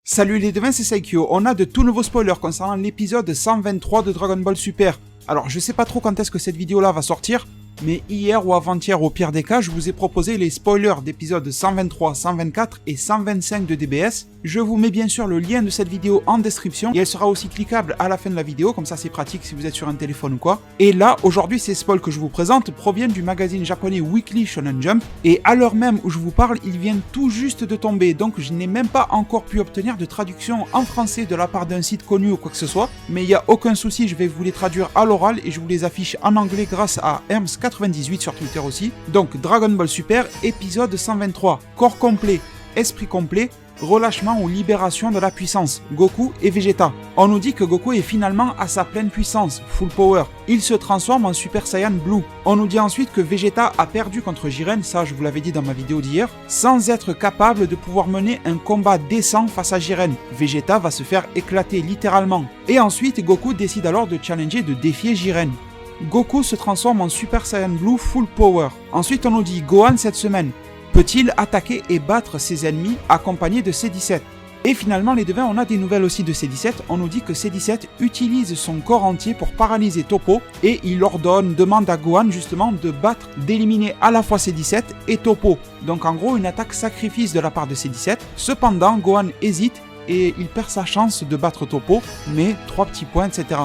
Salut les devins, c'est Saikyo. On a de tout nouveaux spoilers concernant l'épisode 123 de Dragon Ball Super. Alors je sais pas trop quand est-ce que cette vidéo là va sortir, mais hier ou avant-hier au pire des cas, je vous ai proposé les spoilers d'épisodes 123, 124 et 125 de DBS. Je vous mets bien sûr le lien de cette vidéo en description et elle sera aussi cliquable à la fin de la vidéo, comme ça c'est pratique si vous êtes sur un téléphone ou quoi. Et là, aujourd'hui, ces spoils que je vous présente proviennent du magazine japonais Weekly Shonen Jump et à l'heure même où je vous parle, ils viennent tout juste de tomber, donc je n'ai même pas encore pu obtenir de traduction en français de la part d'un site connu ou quoi que ce soit, mais il n'y a aucun souci, je vais vous les traduire à l'oral et je vous les affiche en anglais grâce à Herms98 sur Twitter aussi. Donc Dragon Ball Super, épisode 123, corps complet, esprit complet, relâchement ou libération de la puissance, Goku et Vegeta. On nous dit que Goku est finalement à sa pleine puissance, full power. Il se transforme en Super Saiyan Blue. On nous dit ensuite que Vegeta a perdu contre Jiren, ça je vous l'avais dit dans ma vidéo d'hier, sans être capable de pouvoir mener un combat décent face à Jiren. Vegeta va se faire éclater littéralement. Et ensuite Goku décide alors de challenger, de défier Jiren. Goku se transforme en Super Saiyan Blue full power. Ensuite on nous dit Gohan cette semaine peut-il attaquer et battre ses ennemis accompagné de C17? Et finalement les devins, on a des nouvelles aussi de C17, on nous dit que C17 utilise son corps entier pour paralyser Toppo et il demande à Gohan justement de battre, d'éliminer à la fois C17 et Toppo. Donc en gros une attaque sacrifice de la part de C17. Cependant Gohan hésite et il perd sa chance de battre Toppo, mais 3 petits points, etc.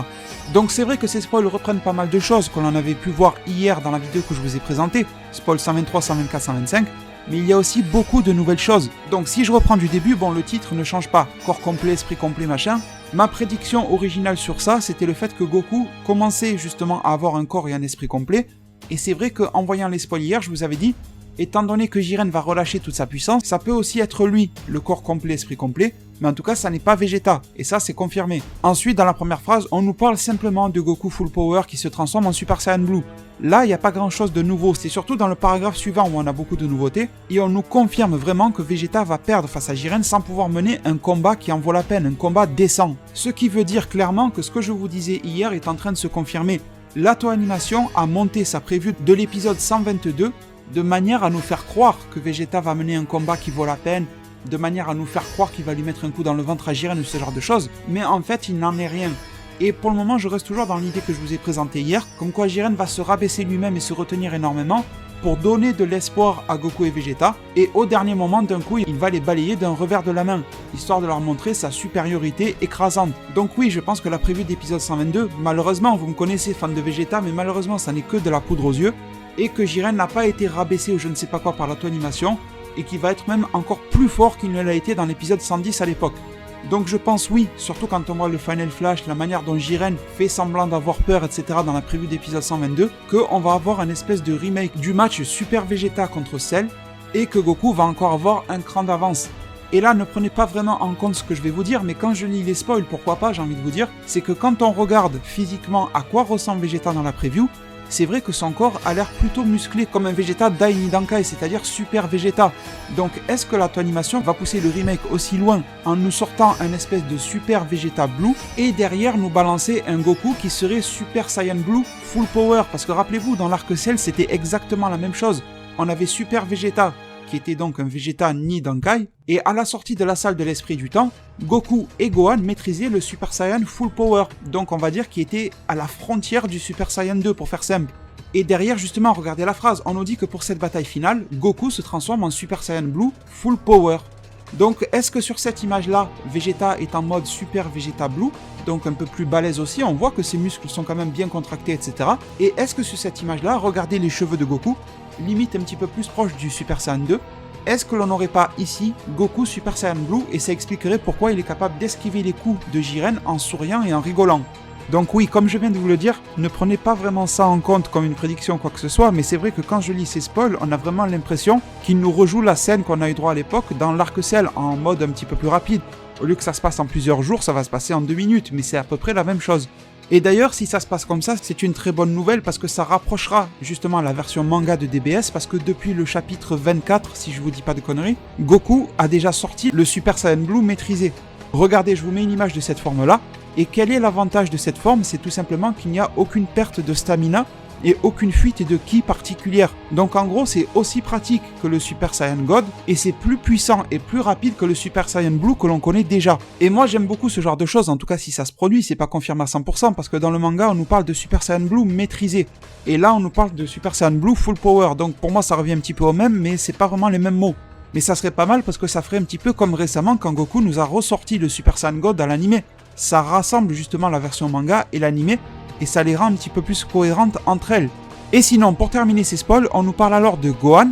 Donc c'est vrai que ces spoils reprennent pas mal de choses qu'on en avait pu voir hier dans la vidéo que je vous ai présentée, spoil 123, 124, 125, mais il y a aussi beaucoup de nouvelles choses. Donc si je reprends du début, bon le titre ne change pas, corps complet, esprit complet, machin. Ma prédiction originale sur ça, c'était le fait que Goku commençait justement à avoir un corps et un esprit complet, et c'est vrai qu'en voyant les spoils hier, je vous avais dit, étant donné que Jiren va relâcher toute sa puissance, ça peut aussi être lui, le corps complet, esprit complet, mais en tout cas ça n'est pas Vegeta, et ça c'est confirmé. Ensuite dans la première phrase, on nous parle simplement de Goku full power qui se transforme en Super Saiyan Blue. Là il n'y a pas grand chose de nouveau, c'est surtout dans le paragraphe suivant où on a beaucoup de nouveautés, et on nous confirme vraiment que Vegeta va perdre face à Jiren sans pouvoir mener un combat qui en vaut la peine, un combat décent. Ce qui veut dire clairement que ce que je vous disais hier est en train de se confirmer. L'Ato Animation a monté sa preview de l'épisode 122 de manière à nous faire croire que Vegeta va mener un combat qui vaut la peine, de manière à nous faire croire qu'il va lui mettre un coup dans le ventre à Jiren ou ce genre de choses, mais en fait il n'en est rien. Et pour le moment je reste toujours dans l'idée que je vous ai présentée hier, comme quoi Jiren va se rabaisser lui-même et se retenir énormément pour donner de l'espoir à Goku et Vegeta, et au dernier moment d'un coup il va les balayer d'un revers de la main, histoire de leur montrer sa supériorité écrasante. Donc oui, je pense que la prévue d'épisode 122, malheureusement vous me connaissez fan de Vegeta, mais malheureusement ça n'est que de la poudre aux yeux, et que Jiren n'a pas été rabaissé ou je ne sais pas quoi par l'auto-animation, et qu'il va être même encore plus fort qu'il ne l'a été dans l'épisode 110 à l'époque. Donc je pense oui, surtout quand on voit le Final Flash, la manière dont Jiren fait semblant d'avoir peur, etc. dans la prévue d'épisode 122, qu'on va avoir un espèce de remake du match Super Vegeta contre Cell, et que Goku va encore avoir un cran d'avance. Et là, ne prenez pas vraiment en compte ce que je vais vous dire, mais quand je lis les spoils, pourquoi pas, j'ai envie de vous dire, c'est que quand on regarde physiquement à quoi ressemble Vegeta dans la preview, c'est vrai que son corps a l'air plutôt musclé comme un Vegeta Dai Nidankai, c'est-à-dire Super Vegeta. Donc est-ce que l'auto-animation va pousser le remake aussi loin en nous sortant un espèce de Super Vegeta Blue et derrière nous balancer un Goku qui serait Super Saiyan Blue full power? Parce que rappelez-vous, dans l'arc Cell, c'était exactement la même chose. On avait Super Vegeta, qui était donc un Vegeta Nidankai, et à la sortie de la salle de l'esprit du temps, Goku et Gohan maîtrisaient le Super Saiyan Full Power, donc on va dire qu'il était à la frontière du Super Saiyan 2 pour faire simple. Et derrière justement, regardez la phrase, on nous dit que pour cette bataille finale, Goku se transforme en Super Saiyan Blue Full Power. Donc est-ce que sur cette image-là, Vegeta est en mode Super Vegeta Blue, donc un peu plus balèze aussi, on voit que ses muscles sont quand même bien contractés, etc. Et est-ce que sur cette image-là, regardez les cheveux de Goku, limite un petit peu plus proche du Super Saiyan 2, est-ce que l'on n'aurait pas ici Goku Super Saiyan Blue et ça expliquerait pourquoi il est capable d'esquiver les coups de Jiren en souriant et en rigolant. Donc oui, comme je viens de vous le dire, ne prenez pas vraiment ça en compte comme une prédiction ou quoi que ce soit, mais c'est vrai que quand je lis ces spoils, on a vraiment l'impression qu'il nous rejoue la scène qu'on a eu droit à l'époque dans l'arc Cell en mode un petit peu plus rapide. Au lieu que ça se passe en plusieurs jours, ça va se passer en 2 minutes, mais c'est à peu près la même chose. Et d'ailleurs, si ça se passe comme ça, c'est une très bonne nouvelle parce que ça rapprochera justement la version manga de DBS parce que depuis le chapitre 24, si je vous dis pas de conneries, Goku a déjà sorti le Super Saiyan Blue maîtrisé. Regardez, je vous mets une image de cette forme-là. Et quel est l'avantage de cette forme? C'est tout simplement qu'il n'y a aucune perte de stamina et aucune fuite de ki particulière. Donc en gros c'est aussi pratique que le Super Saiyan God et c'est plus puissant et plus rapide que le Super Saiyan Blue que l'on connaît déjà. Et moi j'aime beaucoup ce genre de choses, en tout cas si ça se produit, c'est pas confirmé à 100% parce que dans le manga on nous parle de Super Saiyan Blue maîtrisé. Et là on nous parle de Super Saiyan Blue full power, donc pour moi ça revient un petit peu au même mais c'est pas vraiment les mêmes mots. Mais ça serait pas mal parce que ça ferait un petit peu comme récemment quand Goku nous a ressorti le Super Saiyan God dans l'anime. Ça rassemble justement la version manga et l'anime et ça les rend un petit peu plus cohérentes entre elles. Et sinon, pour terminer ces spoils, on nous parle alors de Gohan.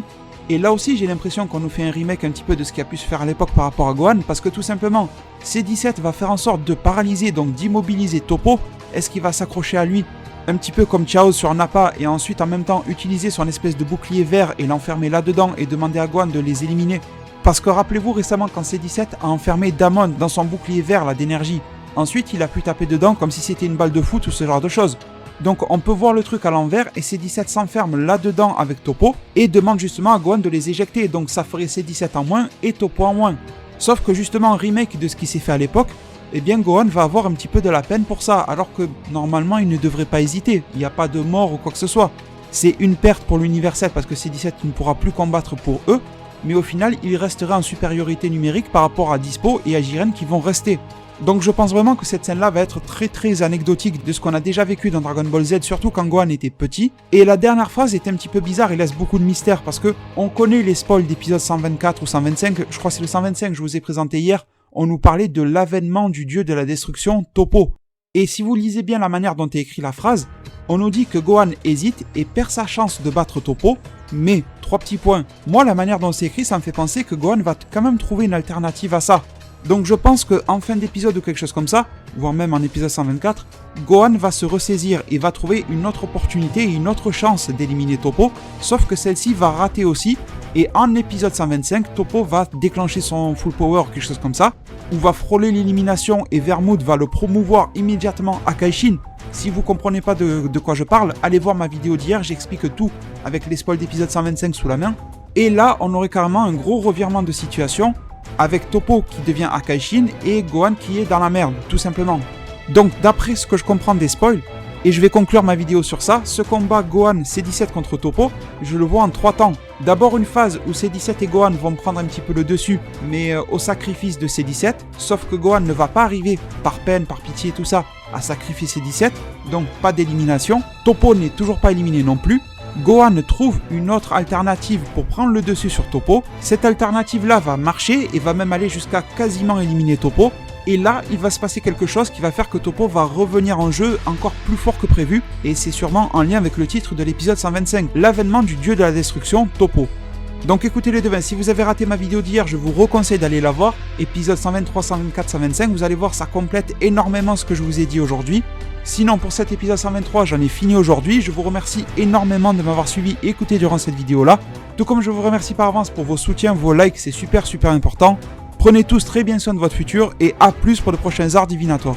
Et là aussi, j'ai l'impression qu'on nous fait un remake un petit peu de ce qui a pu se faire à l'époque par rapport à Gohan, parce que tout simplement, C17 va faire en sorte de paralyser, donc d'immobiliser Toppo. Est-ce qu'il va s'accrocher à lui un petit peu comme Chaos sur Nappa et ensuite en même temps utiliser son espèce de bouclier vert et l'enfermer là-dedans et demander à Gohan de les éliminer? Parce que rappelez-vous récemment quand C17 a enfermé Damon dans son bouclier vert là d'énergie. Ensuite, il a pu taper dedans comme si c'était une balle de foot ou ce genre de choses. Donc on peut voir le truc à l'envers et C17 s'enferme là-dedans avec Toppo et demande justement à Gohan de les éjecter. Donc ça ferait C17 en moins et Toppo en moins. Sauf que justement en remake de ce qui s'est fait à l'époque, eh bien Gohan va avoir un petit peu de la peine pour ça, alors que normalement il ne devrait pas hésiter. Il n'y a pas de mort ou quoi que ce soit. C'est une perte pour l'universel parce que C17 ne pourra plus combattre pour eux, mais au final il restera en supériorité numérique par rapport à Dispo et à Jiren qui vont rester. Donc je pense vraiment que cette scène-là va être très anecdotique de ce qu'on a déjà vécu dans Dragon Ball Z, surtout quand Gohan était petit. Et la dernière phrase est un petit peu bizarre et laisse beaucoup de mystère parce que on connaît les spoils d'épisode 124 ou 125, je crois que c'est le 125 que je vous ai présenté hier, on nous parlait de l'avènement du dieu de la destruction, Toppo. Et si vous lisez bien la manière dont est écrite la phrase, on nous dit que Gohan hésite et perd sa chance de battre Toppo, mais, 3 petits points, moi la manière dont c'est écrit ça me fait penser que Gohan va quand même trouver une alternative à ça. Donc je pense qu'en fin d'épisode ou quelque chose comme ça, voire même en épisode 124, Gohan va se ressaisir et va trouver une autre opportunité et une autre chance d'éliminer Toppo, sauf que celle-ci va rater aussi, et en épisode 125, Toppo va déclencher son full power ou quelque chose comme ça, ou va frôler l'élimination et Vermouth va le promouvoir immédiatement à Kaishin. Si vous comprenez pas de quoi je parle, allez voir ma vidéo d'hier, j'explique tout avec les spoils d'épisode 125 sous la main. Et là, on aurait carrément un gros revirement de situation, avec Toppo qui devient Akaishin et Gohan qui est dans la merde, tout simplement. Donc d'après ce que je comprends des spoils, et je vais conclure ma vidéo sur ça, ce combat Gohan C17 contre Toppo, je le vois en 3 temps. D'abord une phase où C17 et Gohan vont prendre un petit peu le dessus, mais au sacrifice de C17, sauf que Gohan ne va pas arriver par peine, par pitié, tout ça, à sacrifier C17, donc pas d'élimination. Toppo n'est toujours pas éliminé non plus. Gohan trouve une autre alternative pour prendre le dessus sur Toppo. Cette alternative-là va marcher et va même aller jusqu'à quasiment éliminer Toppo. Et là, il va se passer quelque chose qui va faire que Toppo va revenir en jeu encore plus fort que prévu. Et c'est sûrement en lien avec le titre de l'épisode 125, l'avènement du dieu de la destruction, Toppo. Donc écoutez les devins, si vous avez raté ma vidéo d'hier, je vous reconseille d'aller la voir. Épisode 123, 124, 125, vous allez voir, ça complète énormément ce que je vous ai dit aujourd'hui. Sinon, pour cet épisode 123, j'en ai fini aujourd'hui. Je vous remercie énormément de m'avoir suivi et écouté durant cette vidéo-là. Tout comme je vous remercie par avance pour vos soutiens, vos likes, c'est super important. Prenez tous très bien soin de votre futur et à plus pour de prochains arts divinatoires.